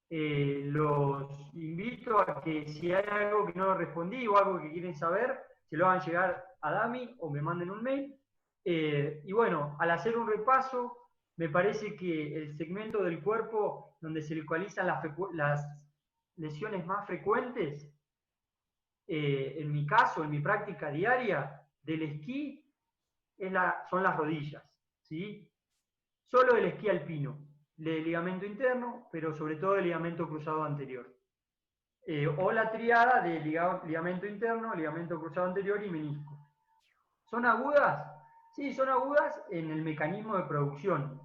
Los invito a que si hay algo que no respondí o algo que quieren saber, se lo hagan llegar a Dami o me manden un mail. Y bueno, al hacer un repaso, me parece que el segmento del cuerpo donde se localizan las lesiones más frecuentes, en mi caso, en mi práctica diaria del esquí, son las rodillas, ¿sí? Solo el esquí alpino, el ligamento interno, pero sobre todo el ligamento cruzado anterior. O la triada de ligamento interno, ligamento cruzado anterior y menisco. ¿Son agudas? Sí, son agudas en el mecanismo de producción.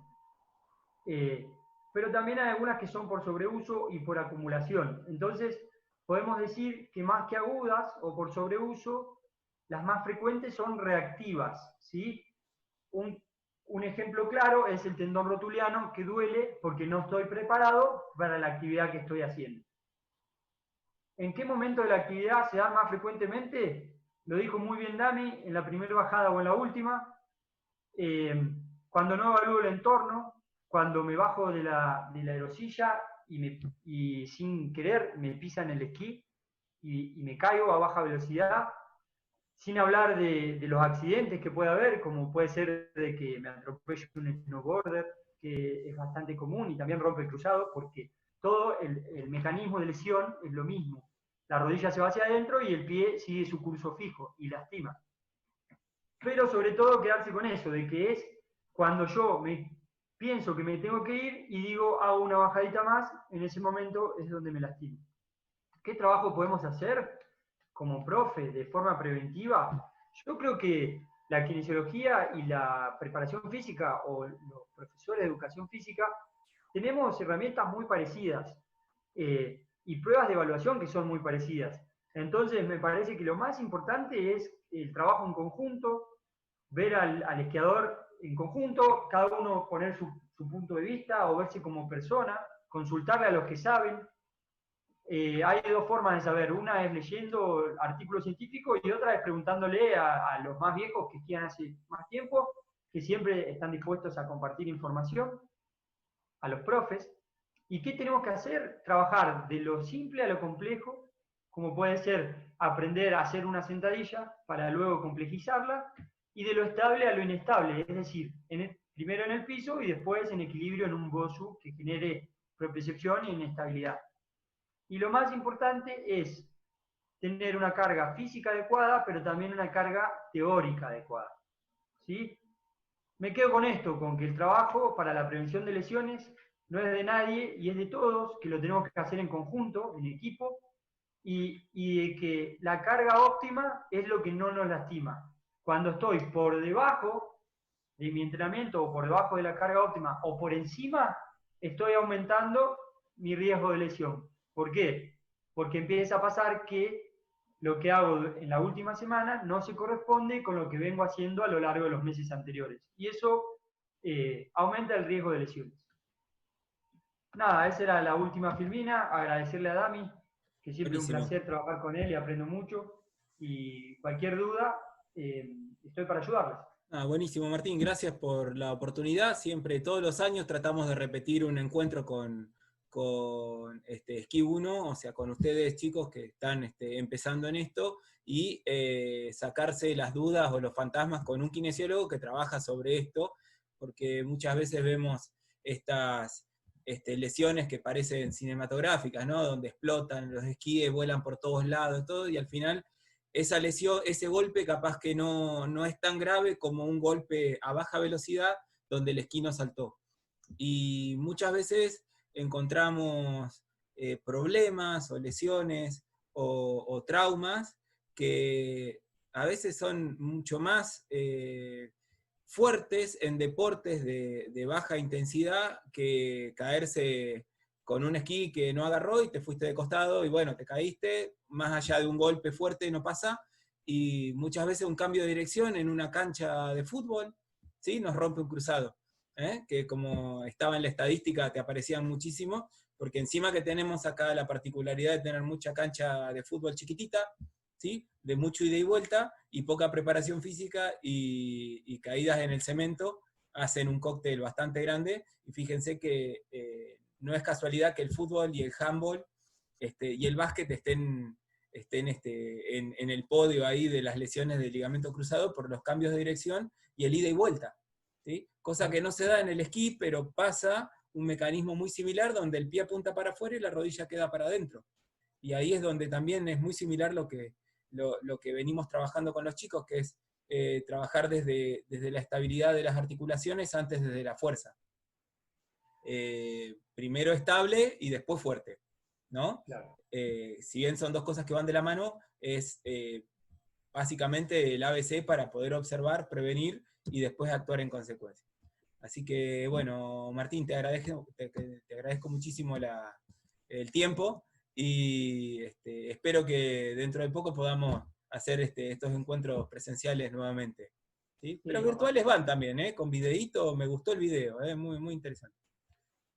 Pero también hay algunas que son por sobreuso y por acumulación. Entonces, podemos decir que más que agudas o por sobreuso, las más frecuentes son reactivas, ¿sí? Un ejemplo claro es el tendón rotuliano, que duele porque no estoy preparado para la actividad que estoy haciendo. ¿En qué momento de la actividad se da más frecuentemente? Lo dijo muy bien Dami en la primera bajada o en la última. Cuando no evalúo el entorno, cuando me bajo de la aerosilla y sin querer me pisan el esquí y me caigo a baja velocidad, sin hablar de los accidentes que puede haber, como puede ser de que me atropelle un snowboarder, que es bastante común, y también rompe el cruzado, porque todo el mecanismo de lesión es lo mismo. La rodilla se va hacia adentro y el pie sigue su curso fijo y lastima. Pero sobre todo quedarse con eso, de que es cuando yo pienso que me tengo que ir y digo, hago una bajadita más, en ese momento es donde me lastimo. ¿Qué trabajo podemos hacer como profe de forma preventiva? Yo creo que la kinesiología y la preparación física o los profesores de educación física tenemos herramientas muy parecidas y pruebas de evaluación que son muy parecidas. Entonces me parece que lo más importante es el trabajo en conjunto, ver al esquiador en conjunto, cada uno poner su punto de vista o verse como persona, consultarle a los que saben. Hay dos formas de saber, una es leyendo artículos científicos y otra es preguntándole a los más viejos que esquían hace más tiempo, que siempre están dispuestos a compartir información, a los profes. ¿Y qué tenemos que hacer? Trabajar de lo simple a lo complejo, como puede ser aprender a hacer una sentadilla para luego complejizarla, y de lo estable a lo inestable, es decir, primero en el piso y después en equilibrio en un bosu que genere propiocepción y inestabilidad. Y lo más importante es tener una carga física adecuada, pero también una carga teórica adecuada. ¿Sí? Me quedo con esto, con que el trabajo para la prevención de lesiones no es de nadie y es de todos, que lo tenemos que hacer en conjunto, en equipo, y de que la carga óptima es lo que no nos lastima. Cuando estoy por debajo de mi entrenamiento o por debajo de la carga óptima o por encima, estoy aumentando mi riesgo de lesión. ¿Por qué? Porque empieza a pasar que lo que hago en la última semana no se corresponde con lo que vengo haciendo a lo largo de los meses anteriores. Y eso aumenta el riesgo de lesiones. Nada, esa era la última filmina. Agradecerle a Dami, que siempre es un placer trabajar con él y aprendo mucho. Y cualquier duda, estoy para ayudarles. Buenísimo, Martín, gracias por la oportunidad. Siempre, todos los años, tratamos de repetir un encuentro con con Esquí 1, o sea, con ustedes chicos que están empezando en esto, y sacarse las dudas o los fantasmas con un kinesiólogo que trabaja sobre esto, porque muchas veces vemos estas lesiones que parecen cinematográficas, ¿no? Donde explotan los esquíes, vuelan por todos lados, todo, y al final esa lesión, ese golpe capaz que no es tan grave como un golpe a baja velocidad donde el esquí no saltó. Y muchas veces encontramos problemas o lesiones o traumas que a veces son mucho más fuertes en deportes de baja intensidad que caerse con un esquí que no agarró y te fuiste de costado y bueno, te caíste, más allá de un golpe fuerte no pasa, y muchas veces un cambio de dirección en una cancha de fútbol, ¿sí? Nos rompe un cruzado, que como estaba en la estadística te aparecían muchísimo, porque encima que tenemos acá la particularidad de tener mucha cancha de fútbol chiquitita, ¿sí? De mucho ida y vuelta y poca preparación física y caídas en el cemento, hacen un cóctel bastante grande, y fíjense que no es casualidad que el fútbol y el handball y el básquet estén en el podio ahí de las lesiones de ligamento cruzado por los cambios de dirección y el ida y vuelta, ¿sí? Cosa que no se da en el esquí, pero pasa un mecanismo muy similar donde el pie apunta para afuera y la rodilla queda para adentro. Y ahí es donde también es muy similar lo que venimos trabajando con los chicos, que es trabajar desde la estabilidad de las articulaciones antes desde la fuerza. Primero estable y después fuerte, ¿no? Claro. Si bien son dos cosas que van de la mano, es básicamente el ABC para poder observar, prevenir y después actuar en consecuencia. Así que, bueno, Martín, te agradezco muchísimo el tiempo y espero que dentro de poco podamos hacer estos encuentros presenciales nuevamente. ¿Sí? Pero Sí, virtuales van también, con videíto, me gustó el video, muy, muy interesante.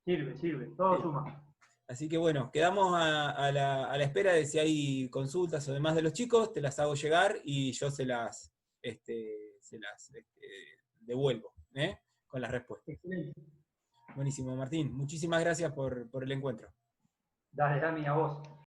sirve, todo Sí. suma. Así que bueno, quedamos a la espera de si hay consultas o demás de los chicos, te las hago llegar y yo se las devuelvo, con las respuestas. Excelente. Buenísimo, Martín. Muchísimas gracias por el encuentro. Dale, Dami, a vos.